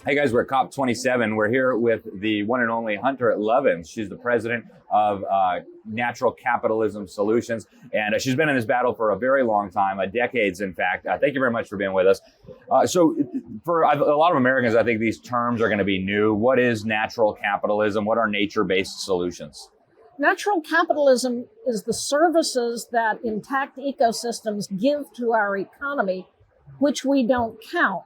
Hey guys, we're at COP27. We're here with the one and only Hunter Lovins. She's the president of Natural Capitalism Solutions, and she's been in this battle for a very long time, decades in fact. Thank you very much for being with us. So for a lot of Americans, I think these terms are going to be new. What is natural capitalism? What are nature-based solutions? Natural capitalism is the services that intact ecosystems give to our economy, which we don't count.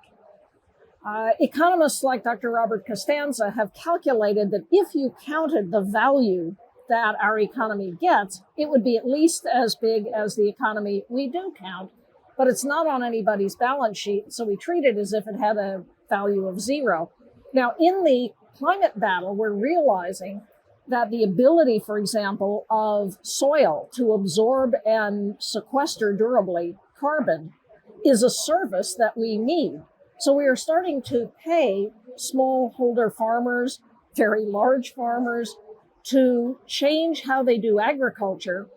Economists like Dr. Robert Costanza have calculated that if you counted the value that our economy gets, it would be at least as big as the economy we do count, but it's not on anybody's balance sheet, so we treat it as if it had a value of zero. Now, in the climate battle, we're realizing that the ability, for example, of soil to absorb and sequester durably carbon is a service that we need. So we are starting to pay smallholder farmers, very large farmers, to change how they do agriculture,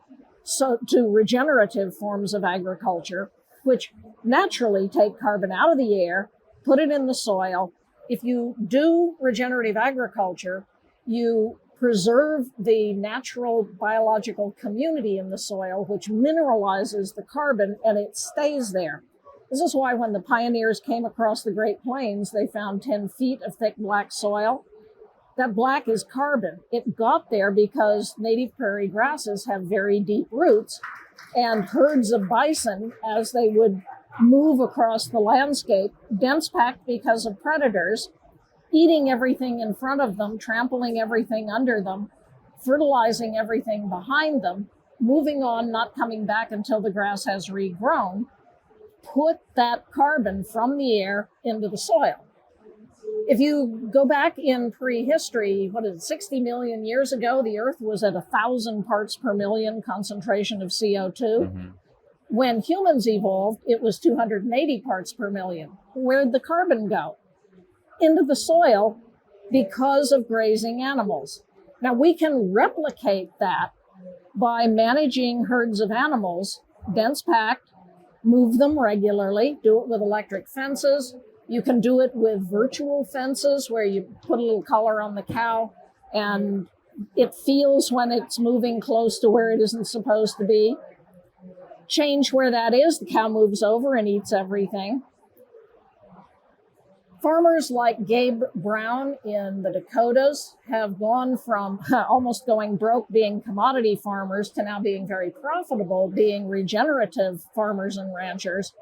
so to regenerative forms of agriculture, which naturally take carbon out of the air, put it in the soil. If you do regenerative agriculture, you preserve the natural biological community in the soil, which mineralizes the carbon, and it stays there. This is why when the pioneers came across the Great Plains, they found 10 feet of thick black soil. That black is carbon. It got there because native prairie grasses have very deep roots, and herds of bison, as they would move across the landscape, dense packed because of predators, eating everything in front of them, trampling everything under them, fertilizing everything behind them, moving on, not coming back until the grass has regrown, put that carbon from the air into the soil. If you go back in prehistory, 60 million years ago, the Earth was at 1,000 parts per million concentration of CO2. Mm-hmm. When humans evolved, it was 280 parts per million. Where'd the carbon go? Into the soil because of grazing animals. Now, we can replicate that by managing herds of animals, dense packed, move them regularly, do it with electric fences. You can do it with virtual fences where you put a little collar on the cow and it feels when it's moving close to where it isn't supposed to be. Change where that is, the cow moves over and eats everything. Farmers like Gabe Brown in the Dakotas have gone from almost going broke being commodity farmers to now being very profitable, being regenerative farmers and ranchers.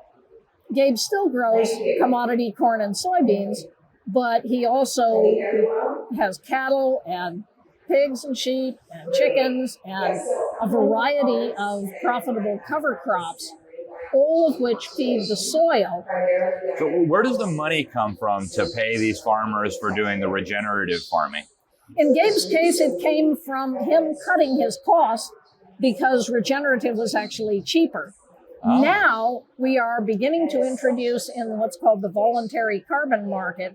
Gabe still grows commodity corn and soybeans, but he also has cattle and pigs and sheep and chickens and a variety of profitable cover crops, all of which feed the soil. So where does the money come from to pay these farmers for doing the regenerative farming? In Gabe's case, it came from him cutting his costs because regenerative was actually cheaper. Oh. Now we are beginning to introduce in what's called the voluntary carbon market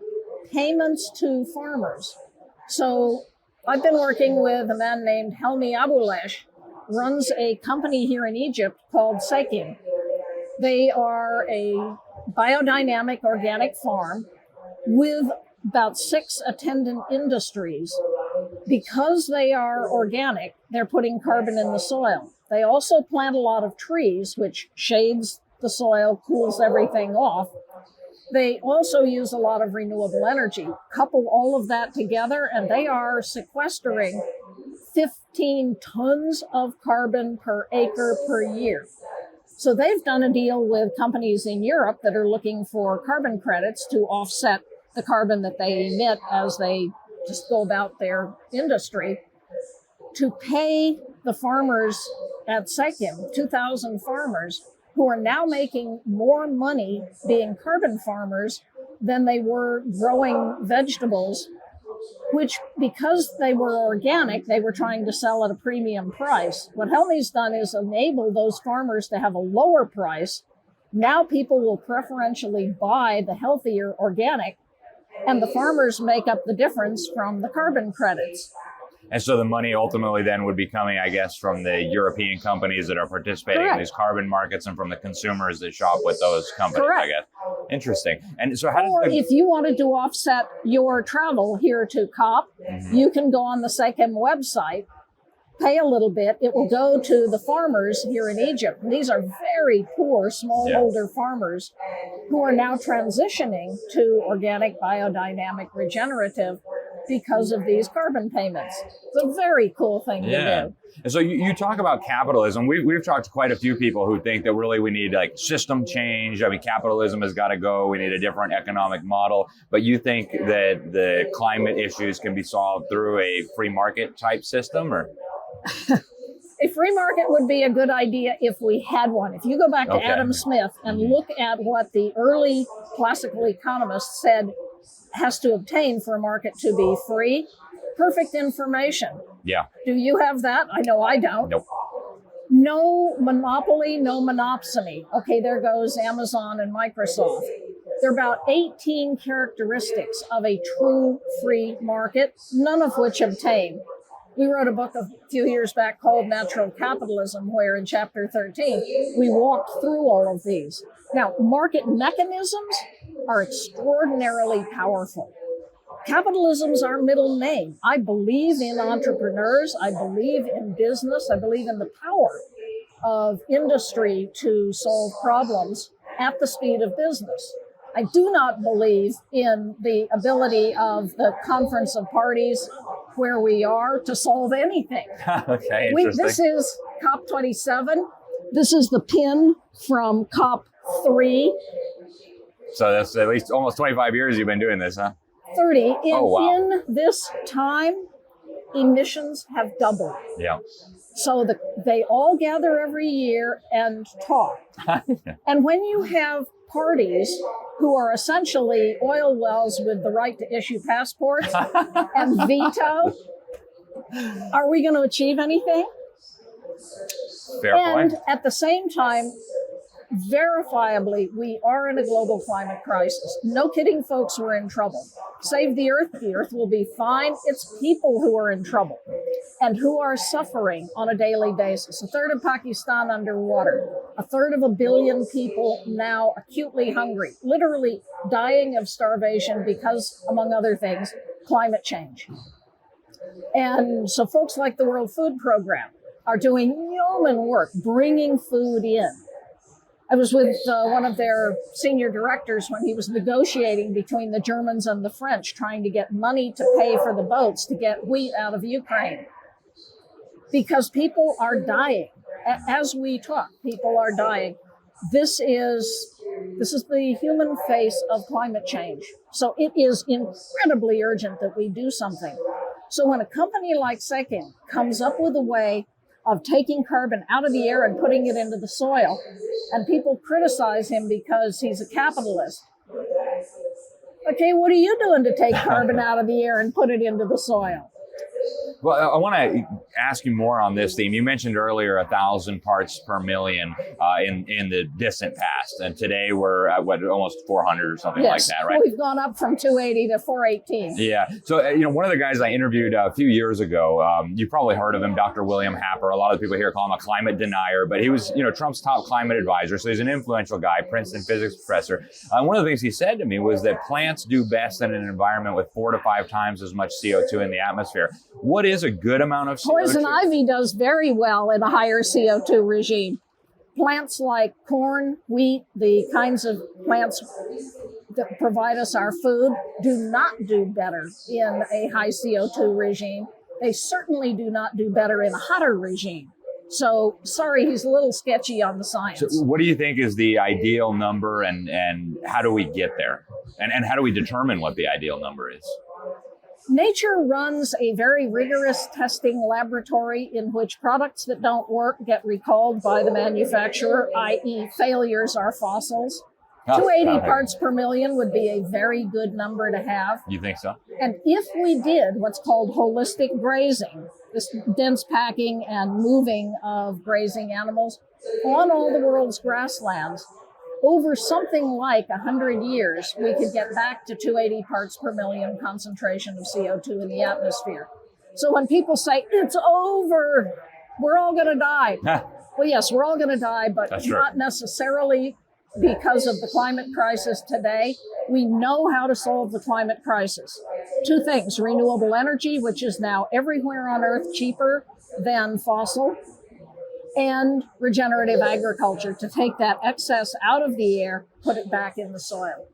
payments to farmers. So I've been working with a man named Helmi Abulesh, runs a company here in Egypt called Sekim. They are a biodynamic organic farm with about 6 attendant industries. Because they are organic, they're putting carbon in the soil. They also plant a lot of trees, which shades the soil, cools everything off. They also use a lot of renewable energy. Couple all of that together, and they are sequestering 15 tons of carbon per acre per year. So they've done a deal with companies in Europe that are looking for carbon credits to offset the carbon that they emit as they just go about their industry, to pay the farmers at Sekim, 2,000 farmers, who are now making more money being carbon farmers than they were growing vegetables, which, because they were organic, they were trying to sell at a premium price. What Helmi's done is enable those farmers to have a lower price. Now people will preferentially buy the healthier organic, and the farmers make up the difference from the carbon credits. And so the money ultimately then would be coming, I guess, from the European companies that are participating Correct. in these carbon markets and from the consumers that shop with those companies, Correct. I guess. Interesting. And so how Or does if you wanted to offset your travel here to COP, you can go on the SECM website, pay a little bit. It will go to the farmers here in Egypt. And these are very poor smallholder farmers who are now transitioning to organic, biodynamic, regenerative because of these carbon payments. It's a very cool thing to do. And so you talk about capitalism. We've talked to quite a few people who think that really we need like system change. I mean, capitalism has got to go. We need a different economic model. But you think that the climate issues can be solved through a free market type system, or? A free market would be a good idea if we had one. If you go back to Adam Smith and look at what the early classical economists said has to obtain for a market to be free, perfect information. Yeah. Do you have that? I know I don't. Nope. No monopoly, no monopsony. Okay, there goes Amazon and Microsoft. There are about 18 characteristics of a true free market, none of which obtain. We wrote a book a few years back called Natural Capitalism, where in chapter 13, we walked through all of these. Now, market mechanisms are extraordinarily powerful. Capitalism's our middle name. I believe in entrepreneurs. I believe in business. I believe in the power of industry to solve problems at the speed of business. I do not believe in the ability of the Conference of Parties where we are to solve anything. Okay, interesting. This is COP27. This is the pin from COP3. So that's at least almost 25 years you've been doing this, huh? 30. Wow. In this time, emissions have doubled. Yeah. So they all gather every year and talk. And when you have parties who are essentially oil wells with the right to issue passports and veto, are we going to achieve anything? Fair point. And at the same time, verifiably, we are in a global climate crisis. No kidding, folks, we're in trouble. Save the earth will be fine. It's people who are in trouble and who are suffering on a daily basis. A third of Pakistan underwater, a third of a billion people now acutely hungry, literally dying of starvation because, among other things, climate change. And so folks like the World Food Program are doing yeoman work, bringing food in. I was with one of their senior directors when he was negotiating between the Germans and the French, trying to get money to pay for the boats to get wheat out of Ukraine. Because people are dying. As we talk, people are dying. This is the human face of climate change. So it is incredibly urgent that we do something. So when a company like SECM comes up with a way of taking carbon out of the air and putting it into the soil, and people criticize him because he's a capitalist. Okay, what are you doing to take carbon out of the air and put it into the soil? Well, I want to ask you more on this theme. You mentioned earlier 1,000 parts per million in the distant past, and today we're at almost 400 or something like that, right? We've gone up from 280 to 418. Yeah. So, one of the guys I interviewed a few years ago, you probably heard of him, Dr. William Happer. A lot of people here call him a climate denier, but he was, Trump's top climate advisor. So he's an influential guy, Princeton physics professor. One of the things he said to me was that plants do best in an environment with 4 to 5 times as much CO2 in the atmosphere. What is a good amount of CO2? Poison ivy does very well in a higher CO2 regime. Plants like corn, wheat, the kinds of plants that provide us our food do not do better in a high CO2 regime. They certainly do not do better in a hotter regime. So, sorry, he's a little sketchy on the science. So what do you think is the ideal number, and how do we get there? And how do we determine what the ideal number is? Nature runs a very rigorous testing laboratory in which products that don't work get recalled by the manufacturer, i.e. failures are fossils. 280 parts per million would be a very good number to have. You think so? And if we did what's called holistic grazing, this dense packing and moving of grazing animals on all the world's grasslands, over something like 100 years, we could get back to 280 parts per million concentration of CO2 in the atmosphere. So when people say, it's over, we're all going to die. Well, yes, we're all going to die, but not necessarily because of the climate crisis today. We know how to solve the climate crisis. Two things: renewable energy, which is now everywhere on Earth cheaper than fossil, and regenerative agriculture, to take that excess out of the air, put it back in the soil.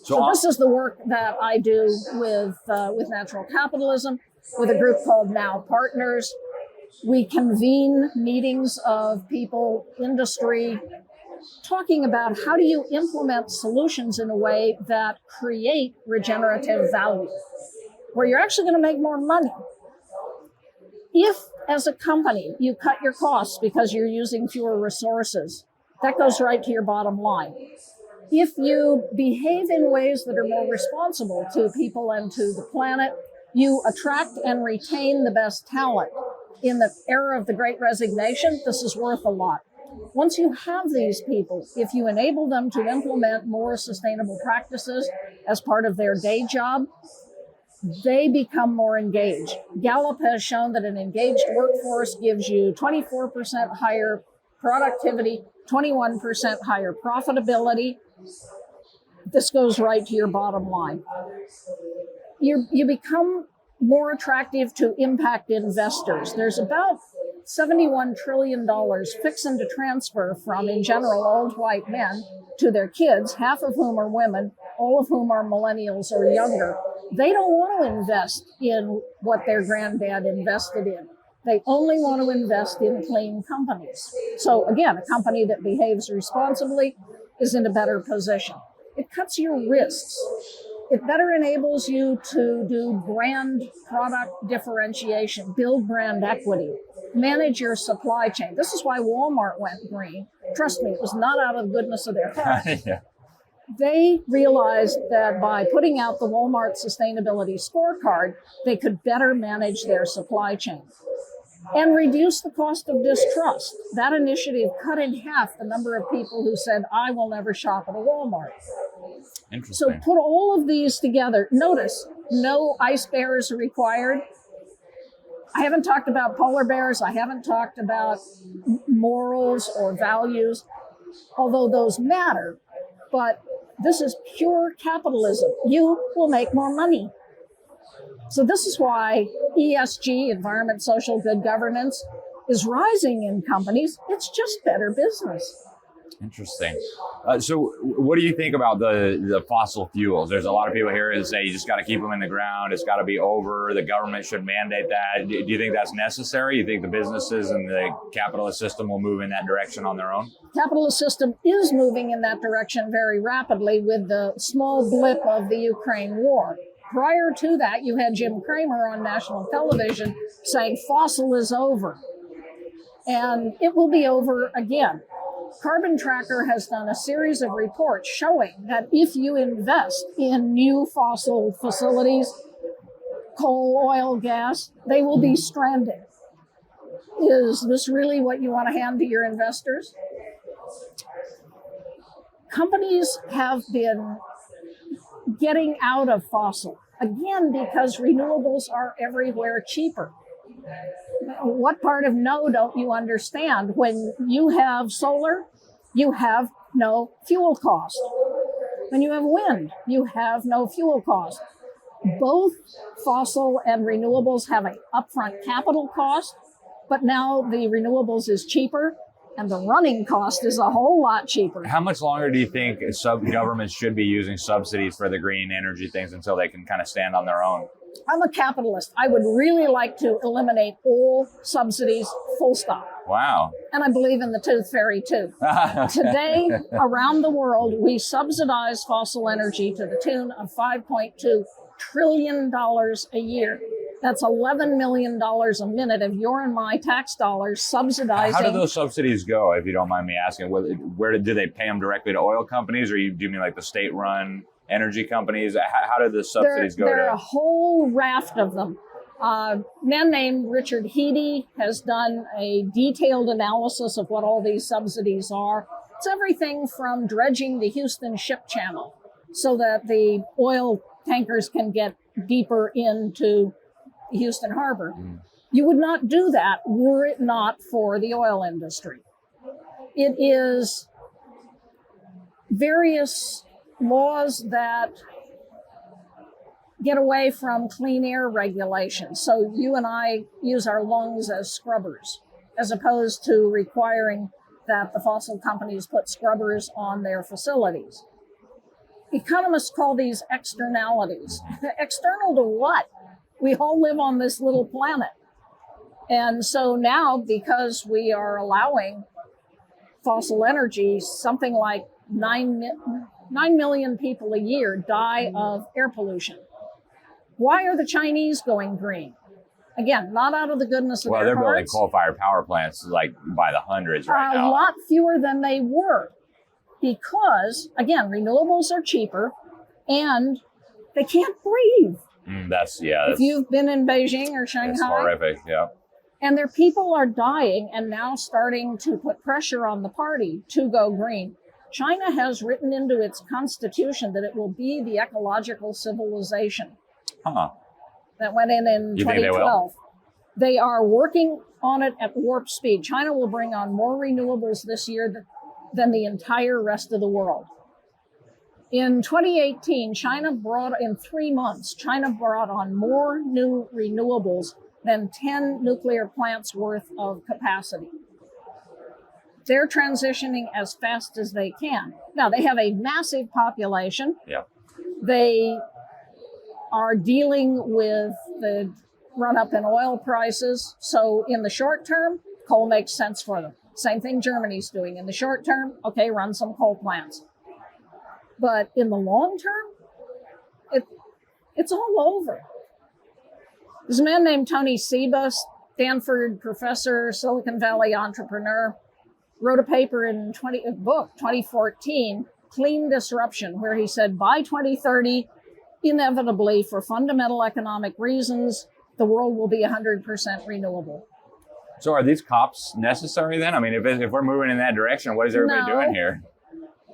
So this is the work that I do with Natural Capitalism, with a group called Now Partners. We convene meetings of people, industry, talking about how do you implement solutions in a way that create regenerative value, where you're actually going to make more money. If, as a company, you cut your costs because you're using fewer resources, that goes right to your bottom line. If you behave in ways that are more responsible to people and to the planet, you attract and retain the best talent. In the era of the Great Resignation, this is worth a lot. Once you have these people, if you enable them to implement more sustainable practices as part of their day job, they become more engaged. Gallup has shown that an engaged workforce gives you 24% higher productivity, 21% higher profitability. This goes right to your bottom line. You become more attractive to impact investors. There's about $71 trillion fixing to transfer from, in general, old white men to their kids, half of whom are women, all of whom are millennials or younger. They don't want to invest in what their granddad invested in. They only want to invest in clean companies. So again, a company that behaves responsibly is in a better position. It cuts your risks. It better enables you to do brand product differentiation, build brand equity, manage your supply chain. This is why Walmart went green. Trust me, it was not out of the goodness of their hearts. Yeah. They realized that by putting out the Walmart Sustainability Scorecard, they could better manage their supply chain and reduce the cost of distrust. That initiative cut in half the number of people who said, I will never shop at a Walmart. So put all of these together. Notice, no ice bears required. I haven't talked about polar bears. I haven't talked about morals or values, although those matter. But this is pure capitalism. You will make more money. So this is why ESG, environment, social, good governance, is rising in companies. It's just better business. Interesting. So what do you think about the fossil fuels? There's a lot of people here who say you just got to keep them in the ground. It's got to be over. The government should mandate that. Do you think that's necessary? You think the businesses and the capitalist system will move in that direction on their own? Capitalist system is moving in that direction very rapidly with the small blip of the Ukraine war. Prior to that, you had Jim Cramer on national television saying fossil is over. And it will be over again. Carbon Tracker has done a series of reports showing that if you invest in new fossil facilities, coal, oil, gas, they will be stranded. Is this really what you want to hand to your investors? Companies have been getting out of fossil, again, because renewables are everywhere cheaper. What part of no don't you understand? When you have solar, you have no fuel cost. When you have wind, you have no fuel cost. Both fossil and renewables have an upfront capital cost, but now the renewables is cheaper and the running cost is a whole lot cheaper. How much longer do you think governments should be using subsidies for the green energy things until they can kind of stand on their own? I'm a capitalist. I would really like to eliminate all subsidies, full stop. Wow. And I believe in the tooth fairy too. Today, around the world, we subsidize fossil energy to the tune of $5.2 trillion a year. That's $11 million a minute of your and my tax dollars subsidizing. How do those subsidies go, if you don't mind me asking? Where do they pay them directly to oil companies, or do you mean like the state-run energy companies? How do the subsidies go? There are a whole raft of them. A man named Richard Heady has done a detailed analysis of what all these subsidies are. It's everything from dredging the Houston Ship Channel so that the oil tankers can get deeper into Houston Harbor. You would not do that were it not for the oil industry. It is various laws that get away from clean air regulations. So you and I use our lungs as scrubbers, as opposed to requiring that the fossil companies put scrubbers on their facilities. Economists call these externalities. External to what? We all live on this little planet. And so now, because we are allowing fossil energy, something like 9 million people a year die of air pollution. Why are the Chinese going green? Again, not out of the goodness of their hearts. Well, they're building coal-fired power plants like by the hundreds right now. A lot fewer than they were. Because, again, renewables are cheaper and they can't breathe. If you've been in Beijing or Shanghai. It's horrific, yeah. And their people are dying and now starting to put pressure on the party to go green. China has written into its constitution that it will be the ecological civilization. That went in 2012. They are working on it at warp speed. China will bring on more renewables this year than the entire rest of the world. In 2018, in 3 months, China brought on more new renewables than 10 nuclear plants worth of capacity. They're transitioning as fast as they can. Now, they have a massive population. Yeah. They are dealing with the run-up in oil prices. So in the short term, coal makes sense for them. Same thing Germany's doing. In the short term, okay, run some coal plants. But in the long term, it's all over. There's a man named Tony Seba, Stanford professor, Silicon Valley entrepreneur, wrote a paper in 2014, Clean Disruption, where he said by 2030, inevitably for fundamental economic reasons, the world will be 100% renewable. So are these COPs necessary then? I mean, if we're moving in that direction, what is everybody doing here?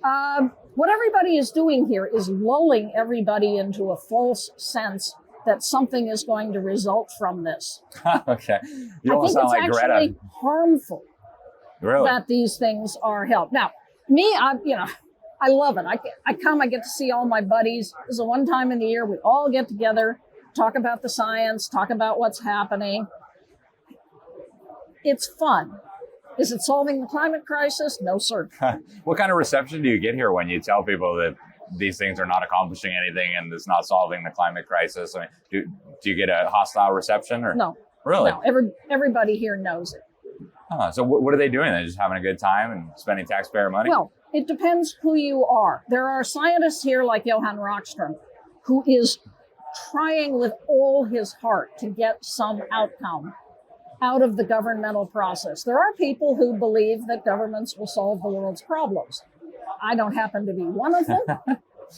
What everybody is doing here is lulling everybody into a false sense that something is going to result from this. Okay. You almost sound like Greta. I think it's actually harmful Really? that these things are held. Now, me, I love it. I get to see all my buddies. This is the one time in the year we all get together, talk about the science, talk about what's happening. It's fun. Is it solving the climate crisis? No, sir. What kind of reception do you get here when you tell people that these things are not accomplishing anything and it's not solving the climate crisis? I mean, do you get a hostile reception? Or no. Really? No. Everybody here knows it. So what are they doing? They're just having a good time and spending taxpayer money? Well, it depends who you are. There are scientists here like Johan Rockström, who is trying with all his heart to get some outcome out of the governmental process. There are people who believe that governments will solve the world's problems. I don't happen to be one of them,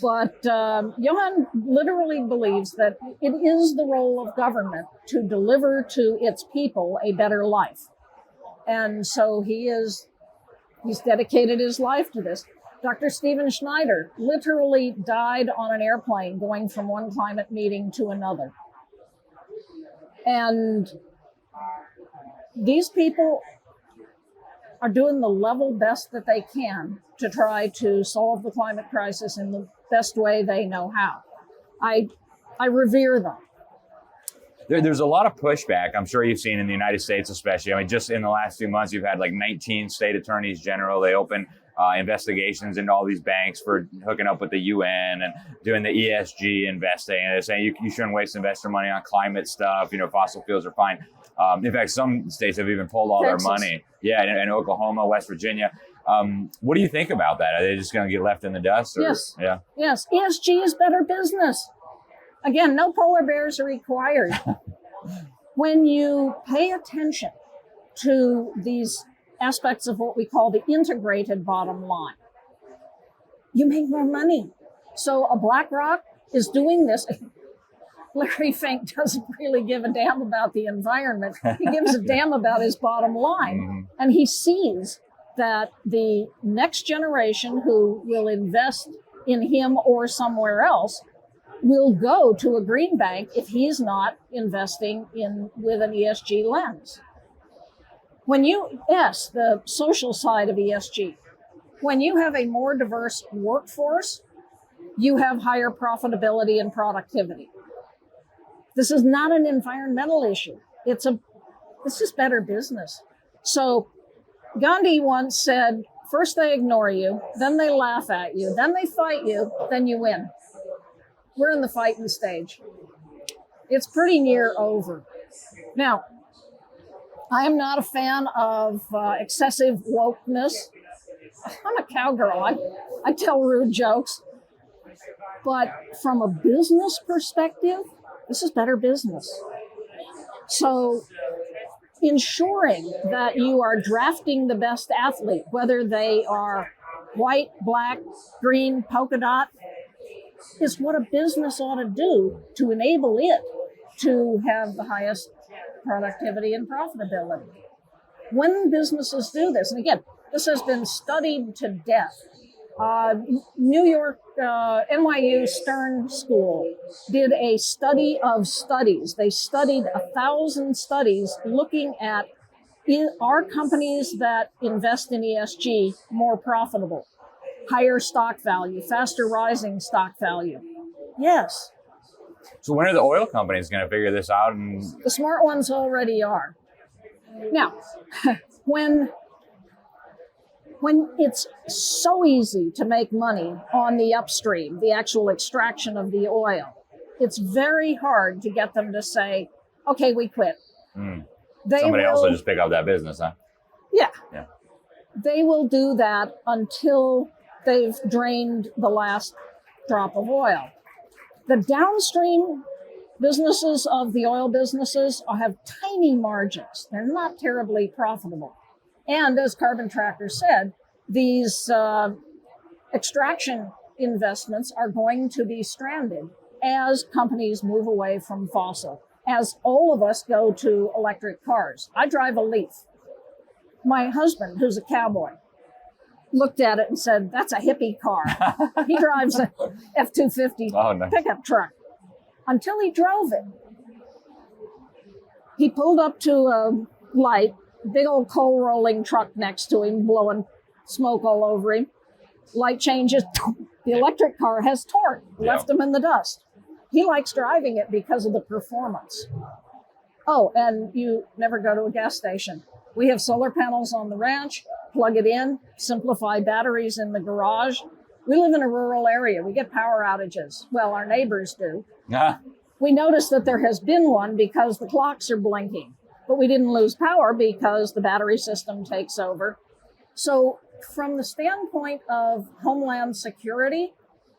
but Johan literally believes that it is the role of government to deliver to its people a better life. And so he's dedicated his life to this. Dr. Stephen Schneider literally died on an airplane going from one climate meeting to another. And these people are doing the level best that they can to try to solve the climate crisis in the best way they know how. I revere them. There's a lot of pushback, I'm sure you've seen in the United States especially. I mean, just in the last few months, you've had like 19 state attorneys general. They open investigations into all these banks for hooking up with the UN and doing the ESG investing. And they're saying you shouldn't waste investor money on climate stuff. Fossil fuels are fine. In fact, some states have even pulled all Texas. their money. Yeah, in Oklahoma, West Virginia. What do you think about that? Are they just going to get left in the dust? Or? Yes. Yeah. Yes. ESG is better business. Again, no polar bears are required. When you pay attention to these aspects of what we call the integrated bottom line, you make more money. So a BlackRock is doing this. Larry Fink doesn't really give a damn about the environment. He gives a damn about his bottom line. Mm-hmm. And he sees that the next generation who will invest in him or somewhere else will go to a green bank if he's not investing with an ESG lens. The social side of ESG, when you have a more diverse workforce, you have higher profitability and productivity. This is not an environmental issue. This is better business. So Gandhi once said, first they ignore you, then they laugh at you, then they fight you, then you win. We're in the fighting stage. It's pretty near over. Now, I am not a fan of excessive wokeness. I'm a cowgirl. I tell rude jokes. But from a business perspective, this is better business. So ensuring that you are drafting the best athlete, whether they are white, black, green, polka dot, is what a business ought to do to enable it to have the highest productivity and profitability. When businesses do this, and again, this has been studied to death. New York, NYU Stern School did a study of studies. They studied 1,000 studies looking at, are companies that invest in ESG more profitable? Higher stock value, faster rising stock value? Yes. So when are the oil companies going to figure this out? And the smart ones already are. Now, when it's so easy to make money on the upstream, the actual extraction of the oil, it's very hard to get them to say, okay, we quit. Somebody else will just pick up that business, huh? Yeah. Yeah. They will do that until they've drained the last drop of oil. The downstream businesses of the oil businesses have tiny margins. They're not terribly profitable. And as Carbon Tracker said, these extraction investments are going to be stranded as companies move away from fossil, as all of us go to electric cars. I drive a Leaf. My husband, who's a cowboy, looked at it and said, that's a hippie car. He drives a F-250 pickup truck. Until he drove it. He pulled up to a light, big old coal rolling truck next to him, blowing smoke all over him. Light changes. The electric car has torque, left him in the dust. He likes driving it because of the performance. Oh, and you never go to a gas station. We have solar panels on the ranch, plug it in, simplify batteries in the garage. We live in a rural area. We get power outages. Well, our neighbors do. We notice that there has been one because the clocks are blinking, but we didn't lose power because the battery system takes over. So from the standpoint of homeland security,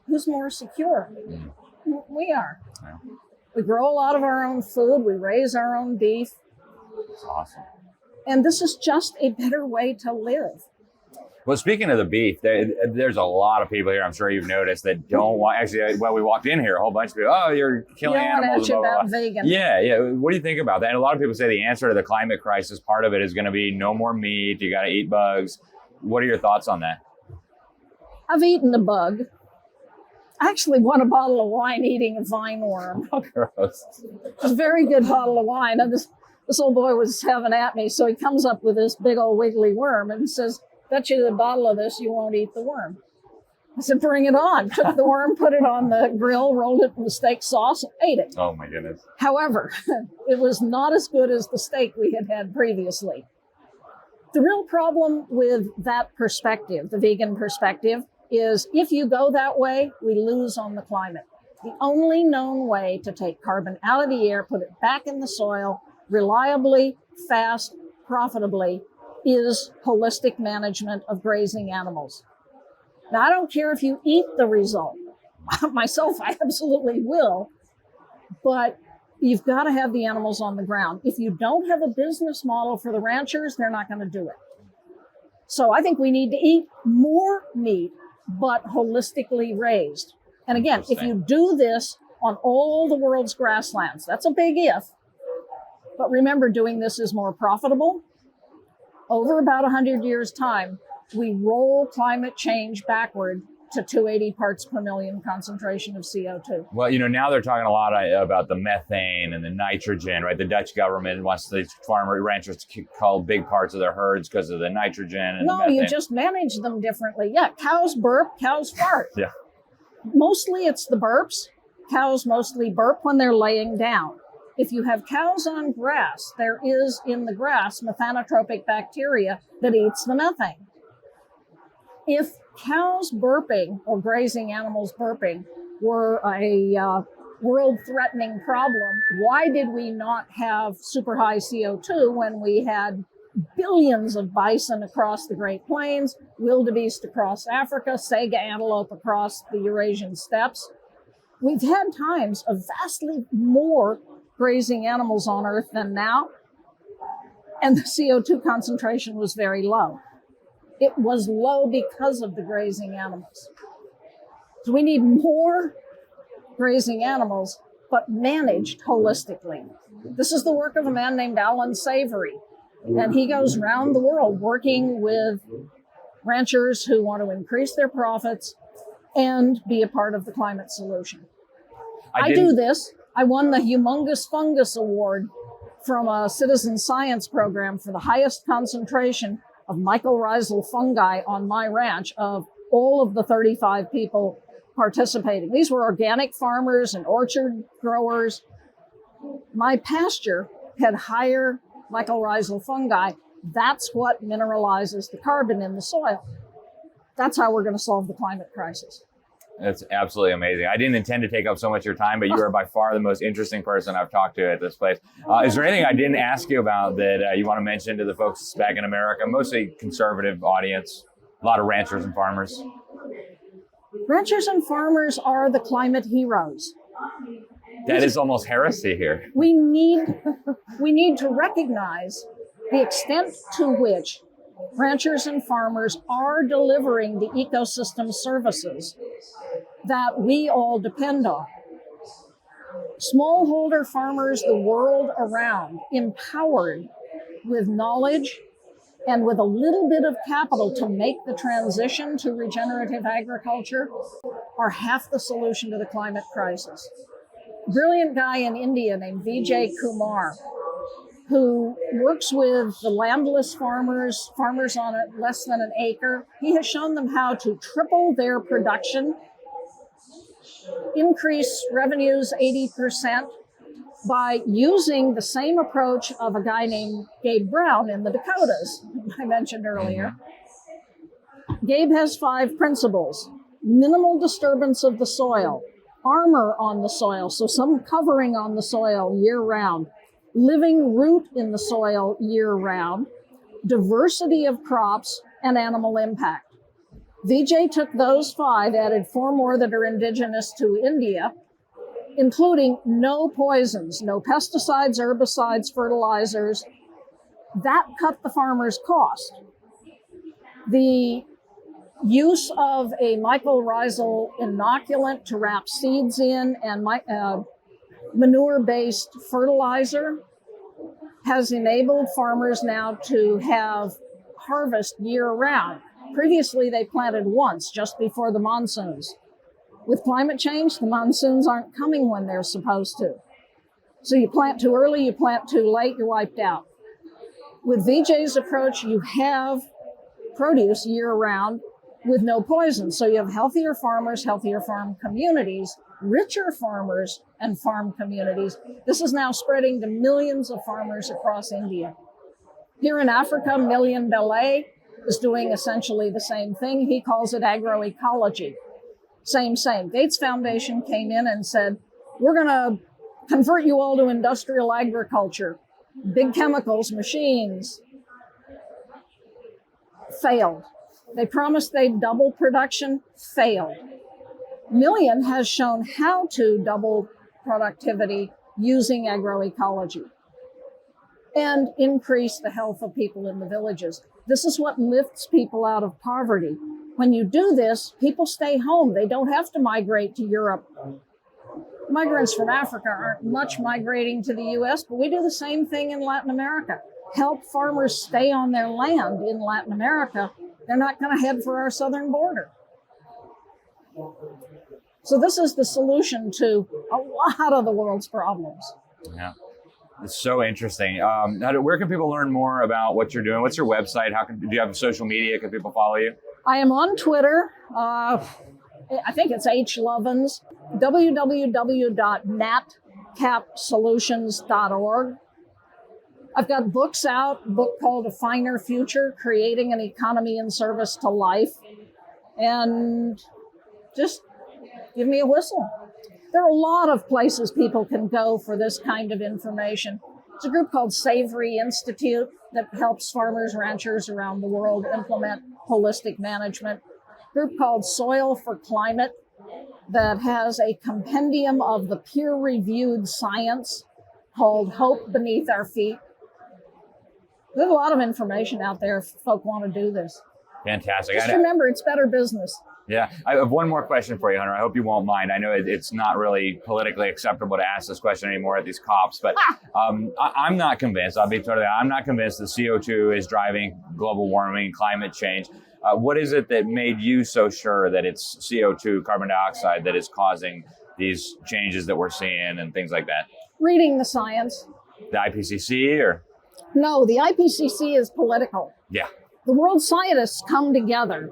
who's more secure? We are. Yeah. We grow a lot of our own food. We raise our own beef. That's awesome. And this is just a better way to live. Well, speaking of the beef, there's a lot of people here, I'm sure you've noticed, that don't want, actually, well, we walked in here, a whole bunch of people, oh, you're killing animals. Blah, blah, blah. Vegan. Yeah. What do you think about that? And a lot of people say the answer to the climate crisis, part of it is going to be no more meat, you got to eat bugs. What are your thoughts on that? I've eaten a bug. I actually won a bottle of wine eating a vine worm. Oh, gross. It was a very good bottle of wine. And this old boy was having at me, so he comes up with this big old wiggly worm and says, bet you a bottle of this, you won't eat the worm. I said, bring it on. Took the worm, put it on the grill, rolled it in the steak sauce, and ate it. Oh, my goodness. However, it was not as good as the steak we had had previously. The real problem with that perspective, the vegan perspective, is if you go that way, we lose on the climate. The only known way to take carbon out of the air, put it back in the soil, reliably, fast, profitably, is holistic management of grazing animals. Now, I don't care if you eat the result. Myself, I absolutely will. But you've got to have the animals on the ground. If you don't have a business model for the ranchers, they're not going to do it. So I think we need to eat more meat, but holistically raised. And again, if you do this on all the world's grasslands, that's a big if. But remember, doing this is more profitable. Over about 100 years' time, we roll climate change backward to 280 parts per million concentration of CO2. Well, now they're talking a lot about the methane and the nitrogen, right? The Dutch government wants the ranchers to cull big parts of their herds because of the nitrogen and the methane. You just manage them differently. Yeah, cows burp, cows fart. Yeah. Mostly it's the burps. Cows mostly burp when they're laying down. If you have cows on grass, there is in the grass methanotropic bacteria that eats the methane. If cows burping or grazing animals burping were a world-threatening problem, why did we not have super high CO2 when we had billions of bison across the Great Plains, wildebeest across Africa, Saiga antelope across the Eurasian steppes? We've had times of vastly more grazing animals on Earth than now, and the CO2 concentration was very low. It was low because of the grazing animals. So we need more grazing animals, but managed holistically. This is the work of a man named Alan Savory, and he goes around the world working with ranchers who want to increase their profits and be a part of the climate solution. I do this. I won the Humongous Fungus Award from a citizen science program for the highest concentration of mycorrhizal fungi on my ranch of all of the 35 people participating. These were organic farmers and orchard growers. My pasture had higher mycorrhizal fungi. That's what mineralizes the carbon in the soil. That's how we're going to solve the climate crisis. That's absolutely amazing. I didn't intend to take up so much of your time, but you are by far the most interesting person I've talked to at this place. Is there anything I didn't ask you about that you want to mention to the folks back in America? Mostly conservative audience, a lot of ranchers and farmers. Ranchers and farmers are the climate heroes. That is almost heresy here. We need to recognize the extent to which ranchers and farmers are delivering the ecosystem services that we all depend on. Smallholder farmers the world around, empowered with knowledge and with a little bit of capital to make the transition to regenerative agriculture, are half the solution to the climate crisis. A brilliant guy in India named Vijay Kumar, who works with the landless farmers on less than an acre. He has shown them how to triple their production, increase revenues 80% by using the same approach of a guy named Gabe Brown in the Dakotas, I mentioned earlier. Gabe has 5 principles: minimal disturbance of the soil, armor on the soil, so some covering on the soil year-round, living root in the soil year-round, diversity of crops, and animal impact. Vijay took those 5, added 4 more that are indigenous to India, including no poisons, no pesticides, herbicides, fertilizers. That cut the farmer's cost. The use of a mycorrhizal inoculant to wrap seeds in and manure-based fertilizer has enabled farmers now to have harvest year-round. Previously, they planted once, just before the monsoons. With climate change, the monsoons aren't coming when they're supposed to. So you plant too early, you plant too late, you're wiped out. With Vijay's approach, you have produce year-round with no poison. So you have healthier farmers, healthier farm communities, richer farmers and farm communities. This is now spreading to millions of farmers across India. Here in Africa, Million Belay is doing essentially the same thing. He calls it agroecology. Same. Gates Foundation came in and said, we're going to convert you all to industrial agriculture. Big chemicals, machines. Failed. They promised they'd double production, failed. Million has shown how to double productivity using agroecology and increase the health of people in the villages. This is what lifts people out of poverty. When you do this, people stay home. They don't have to migrate to Europe. Migrants from Africa aren't much migrating to the US, but we do the same thing in Latin America. Help farmers stay on their land in Latin America. They're not going to head for our southern border. So this is the solution to a lot of the world's problems. Yeah. It's so interesting. Where can people learn more about what you're doing? What's your website? Do you have social media? Can people follow you? I am on Twitter. I think it's Lovins. www.natcapsolutions.org. I've got books out, a book called A Finer Future, Creating an Economy in Service to Life. And just give me a whistle. There are a lot of places people can go for this kind of information. There's a group called Savory Institute that helps farmers, ranchers around the world implement holistic management. A group called Soil for Climate that has a compendium of the peer-reviewed science called Hope Beneath Our Feet. There's a lot of information out there if folk want to do this. Fantastic. Just remember, it's better business. Yeah. I have one more question for you, Hunter. I hope you won't mind. I know it's not really politically acceptable to ask this question anymore at these COPs, but I'm not convinced. I'll be totally honest. I'm not convinced that CO2 is driving global warming, climate change. What is it that made you so sure that it's CO2, carbon dioxide, that is causing these changes that we're seeing and things like that? Reading the science. The IPCC or? No, the IPCC is political. Yeah. The world scientists come together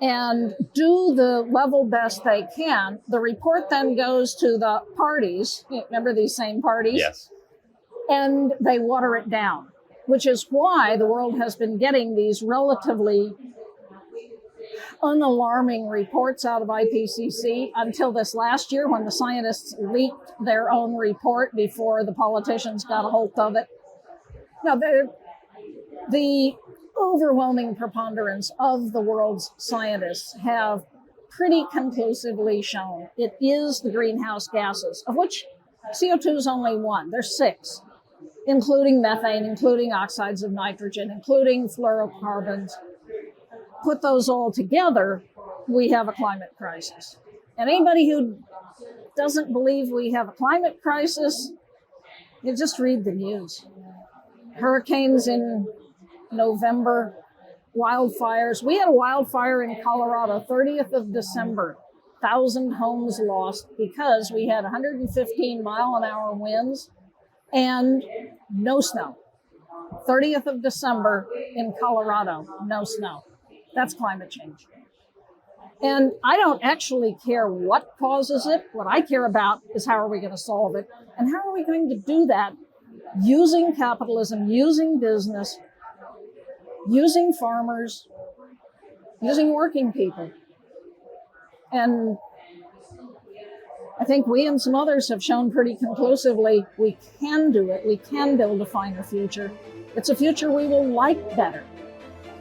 and do the level best they can. The report then goes to the parties. Remember these same parties? Yes. And they water it down, which is why the world has been getting these relatively unalarming reports out of IPCC until this last year when the scientists leaked their own report before the politicians got a hold of it. Now, the overwhelming preponderance of the world's scientists have pretty conclusively shown it is the greenhouse gases, of which CO2 is only one. There's 6, including methane, including oxides of nitrogen, including fluorocarbons. Put those all together, we have a climate crisis. And anybody who doesn't believe we have a climate crisis, you just read the news. Hurricanes in November, wildfires. We had a wildfire in Colorado, 30th of December, 1,000 homes lost because we had 115 mile an hour winds and no snow. 30th of December in Colorado, no snow. That's climate change. And I don't actually care what causes it. What I care about is how are we going to solve it? And how are we going to do that using capitalism, using business, using farmers, using working people. And I think we and some others have shown pretty conclusively we can do it. We can build a finer future. It's a future we will like better.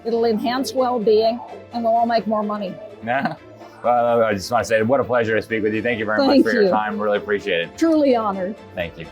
It'll enhance well-being, and we'll all make more money. Yeah. Well, I just want to say what a pleasure to speak with you. Thank you very much for your time. Really appreciate it. Truly honored. Thank you.